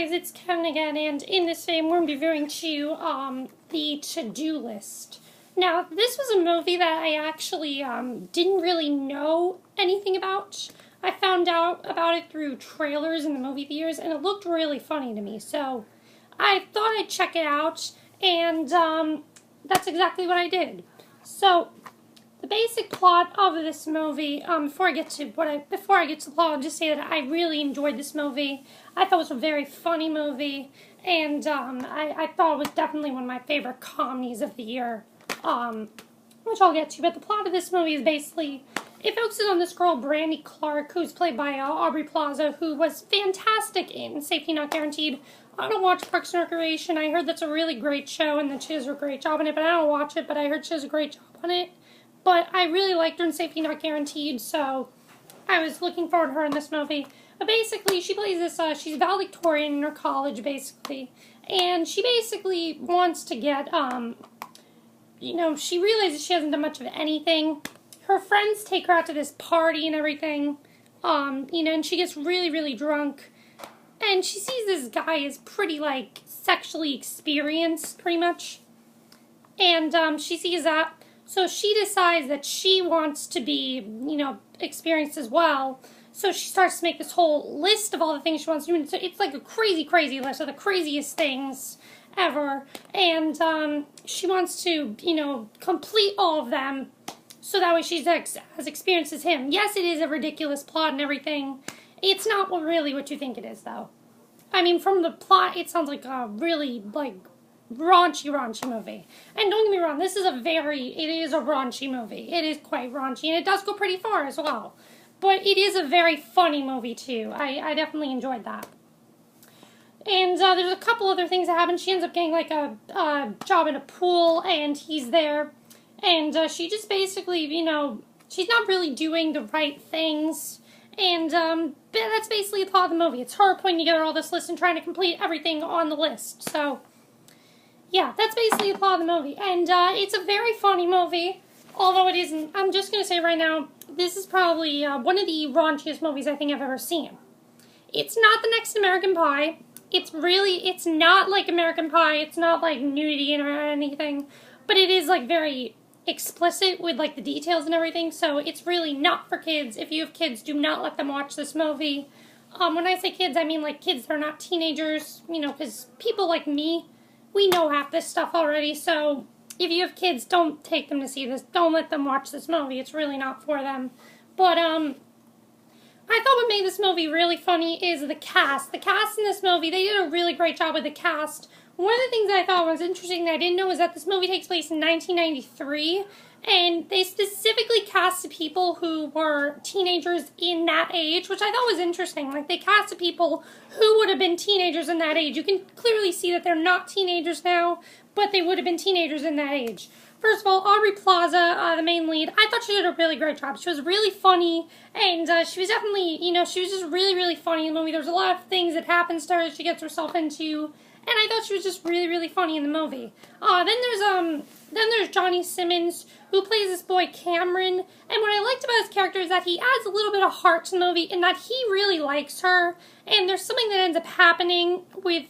guys, it's Kevin again, and in this video we're going to be reviewing the To-Do List. Now, this was a movie that I actually didn't really know anything about. I found out about it through trailers in the movie theaters, and it looked really funny to me, so I thought I'd check it out, and that's exactly what I did. So, the basic plot of this movie, before I get to the plot, I'll just say that I really enjoyed this movie. I thought it was a very funny movie, and I thought it was definitely one of my favorite comedies of the year, which I'll get to. But the plot of this movie is basically, it focuses on this girl, Brandy Clark, who's played by Aubrey Plaza, who was fantastic in Safety Not Guaranteed. I don't watch Parks and Recreation. I heard that's a really great show, and that she does a great job in it, but I don't watch it, but I heard she does a great job on it. But I really liked her in Safety Not Guaranteed, so I was looking forward to her in this movie. But basically, she plays this, she's valedictorian in her college, basically. And she basically wants to get, she realizes she hasn't done much of anything. Her friends take her out to this party and everything, and she gets really, really drunk. And she sees this guy is pretty, sexually experienced, pretty much. And, she sees that. So she decides that she wants to be, experienced as well. So she starts to make this whole list of all the things she wants to do. It's like a crazy, crazy list of the craziest things ever. And she wants to, complete all of them. So that way she's as experienced as him. Yes, it is a ridiculous plot and everything. It's not really what you think it is, though. I mean, from the plot, it sounds like a really, raunchy movie. And don't get me wrong, it is a raunchy movie. It is quite raunchy, and it does go pretty far as well. But it is a very funny movie, too. I definitely enjoyed that. And there's a couple other things that happen. She ends up getting, a job in a pool, and he's there. And she just basically, she's not really doing the right things. And that's basically the plot of the movie. It's her putting together all this list and trying to complete everything on the list. So, yeah, that's basically the plot of the movie. And it's a very funny movie, although it isn't. I'm just going to say right now, this is probably one of the raunchiest movies I think I've ever seen. It's not the next American Pie. It's not like American Pie. It's not like nudity or anything. But it is very explicit with the details and everything. So it's really not for kids. If you have kids, do not let them watch this movie. When I say kids, I mean kids that are not teenagers. Because people like me, we know half this stuff already, so if you have kids, don't take them to see this. Don't let them watch this movie. It's really not for them. But, I thought what made this movie really funny is the cast. The cast in this movie, they did a really great job with the cast. One of the things I thought was interesting that I didn't know is that this movie takes place in 1993, and they specifically casted people who were teenagers in that age, which I thought was interesting. They casted people who would have been teenagers in that age. You can clearly see that they're not teenagers now, but they would have been teenagers in that age. First of all, Aubrey Plaza, the main lead, I thought she did a really great job. She was really funny, and she was definitely, she was just really, really funny in the movie. There's a lot of things that happens to her that she gets herself into, and I thought she was just really, really funny in the movie. Then there's Johnny Simmons, who plays this boy Cameron, and what I liked about his character is that he adds a little bit of heart to the movie, in that he really likes her, and there's something that ends up happening with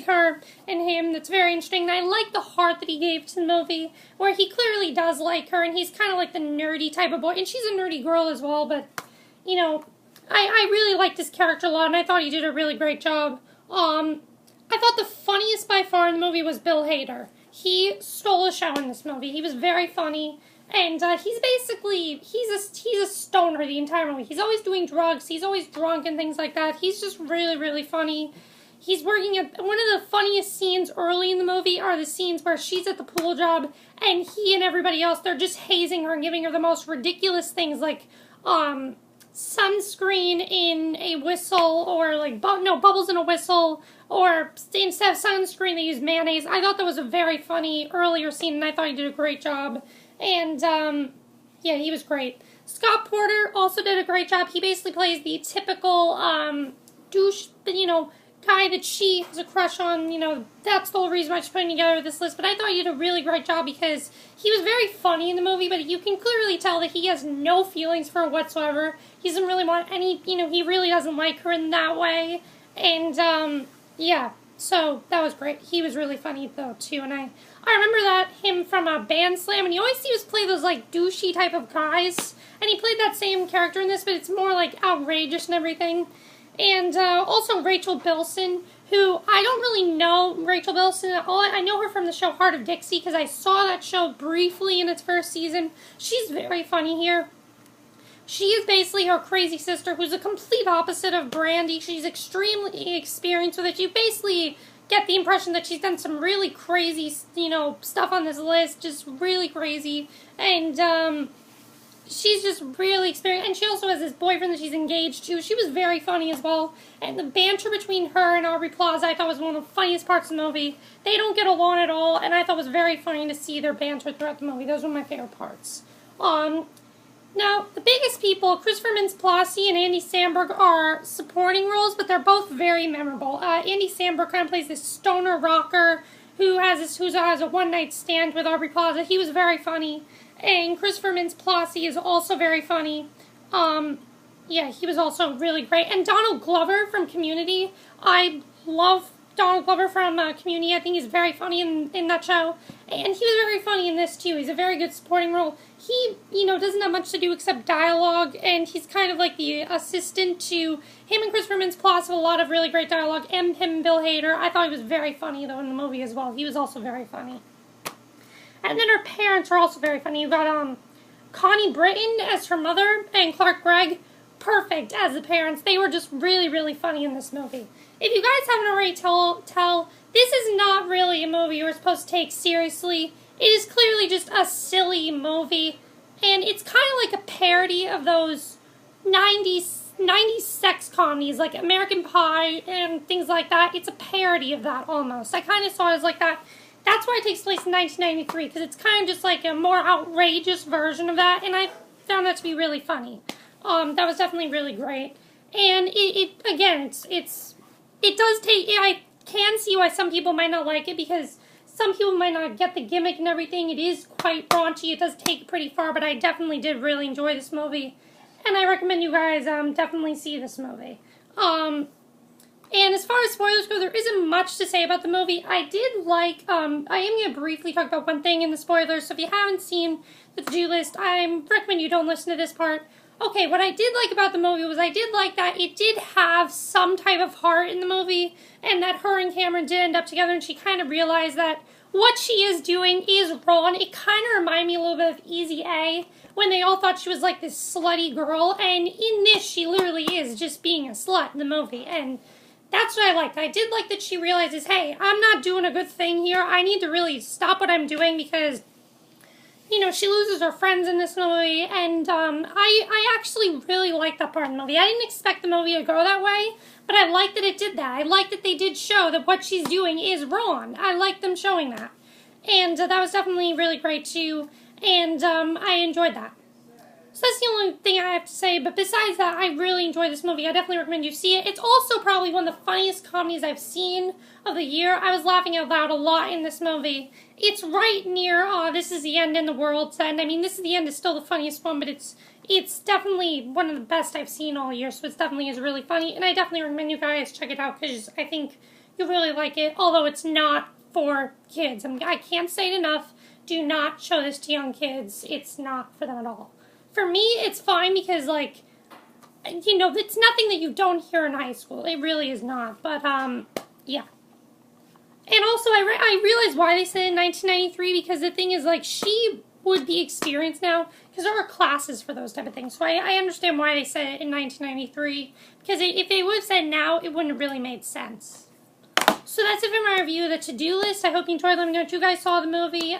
her and him that's very interesting, and I like the heart that he gave to the movie, where he clearly does like her, and he's kind of like the nerdy type of boy, and she's a nerdy girl as well, but, I really liked his character a lot, and I thought he did a really great job. I thought the funniest by far in the movie was Bill Hader. He stole the show in this movie. He was very funny, and he's a stoner the entire movie. He's always doing drugs. He's always drunk and things like that. He's just really, really funny. He's working at one of the funniest scenes early in the movie are the scenes where she's at the pool job, and he and everybody else, they're just hazing her and giving her the most ridiculous things, like sunscreen in a whistle, or bubbles in a whistle, or instead of sunscreen they use mayonnaise. I thought that was a very funny earlier scene, and I thought he did a great job. And yeah, he was great. Scott Porter also did a great job. He basically plays the typical douche, guy that she has a crush on. That's the whole reason why she's putting together this list. But I thought he did a really great job because he was very funny in the movie, but you can clearly tell that he has no feelings for her whatsoever. He doesn't really want any, he really doesn't like her in that way. And, yeah, so that was great. He was really funny, though, too, and I remember him from a Band Slam, and he always seems to play those, like, douchey type of guys, and he played that same character in this, but it's more, like, outrageous and everything. And, also Rachel Bilson, who, I don't really know Rachel Bilson at all. I know her from the show Heart of Dixie, because I saw that show briefly in its first season. She's very funny here. She is basically her crazy sister, who's a complete opposite of Brandy. She's extremely experienced with it. You basically get the impression that she's done some really crazy, stuff on this list, just really crazy. And, she's just really experienced. And she also has this boyfriend that she's engaged to. She was very funny as well. And the banter between her and Aubrey Plaza, I thought was one of the funniest parts of the movie. They don't get along at all, and I thought it was very funny to see their banter throughout the movie. Those were my favorite parts. Now, the biggest people, Christopher Mintz-Plasse and Andy Samberg, are supporting roles, but they're both very memorable. Andy Samberg kind of plays this stoner rocker who has a one-night stand with Aubrey Plaza. He was very funny. And Christopher Mintz-Plasse is also very funny. Yeah, he was also really great. And Donald Glover from Community. I love Donald Glover from Community. I think he's very funny in that show. And he was very funny in this, too. He's a very good supporting role. He, doesn't have much to do except dialogue, and he's kind of like the assistant to him. And Christopher Mintz-Plasse have a lot of really great dialogue, and him and Bill Hader. I thought he was very funny, though, in the movie as well. He was also very funny. And then her parents are also very funny. You've got Connie Britton as her mother, and Clark Gregg, perfect as the parents. They were just really, really funny in this movie. If you guys haven't already tell, this is not really a movie you're supposed to take seriously. It is clearly just a silly movie, and it's kind of like a parody of those 90s sex comedies, like American Pie and things like that. It's a parody of that, almost. I kind of saw it as like that. That's why it takes place in 1993, because it's kind of just like a more outrageous version of that, and I found that to be really funny. That was definitely really great. And it does take, I can see why some people might not like it, because some people might not get the gimmick and everything. It is quite raunchy. It does take it pretty far, but I definitely did really enjoy this movie. And I recommend you guys definitely see this movie. And as far as spoilers go, there isn't much to say about the movie. I did like, I am going to briefly talk about one thing in the spoilers, so if you haven't seen the to-do list, I recommend you don't listen to this part. Okay, what I did like about the movie was I did like that it did have some type of heart in the movie, and that her and Cameron did end up together, and she kind of realized that what she is doing is wrong. It kind of reminded me a little bit of Easy A, when they all thought she was like this slutty girl, and in this she literally is just being a slut in the movie, and that's what I liked. I did like that she realizes, hey, I'm not doing a good thing here. I need to really stop what I'm doing, because she loses her friends in this movie, and I actually really liked that part of the movie. I didn't expect the movie to go that way, but I liked that it did that. I liked that they did show that what she's doing is wrong. I liked them showing that. And that was definitely really great, too, and I enjoyed that. So that's the only thing I have to say, but besides that, I really enjoyed this movie. I definitely recommend you see it. It's also probably one of the funniest comedies I've seen of the year. I was laughing out loud a lot in this movie. It's right near, This Is the End and The World's End. I mean, This Is the End is still the funniest one, but it's definitely one of the best I've seen all year, so it definitely is really funny, and I definitely recommend you guys check it out, because I think you'll really like it, although it's not for kids. I can't say it enough. Do not show this to young kids. It's not for them at all. For me, it's fine because, it's nothing that you don't hear in high school. It really is not. But, yeah. And also, I realized why they said in 1993, because the thing is, she would be experienced now, because there are classes for those type of things. So I understand why they said it in 1993, because if they would have said now, it wouldn't have really made sense. So that's it for my review of the to-do list. I hope you enjoyed. Let me know what you guys saw of the movie.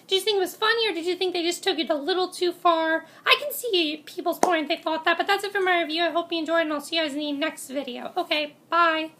Did you think it was funny, or did you think they just took it a little too far? I can see people's point if they thought that, but that's it for my review. I hope you enjoyed, and I'll see you guys in the next video. Okay, bye.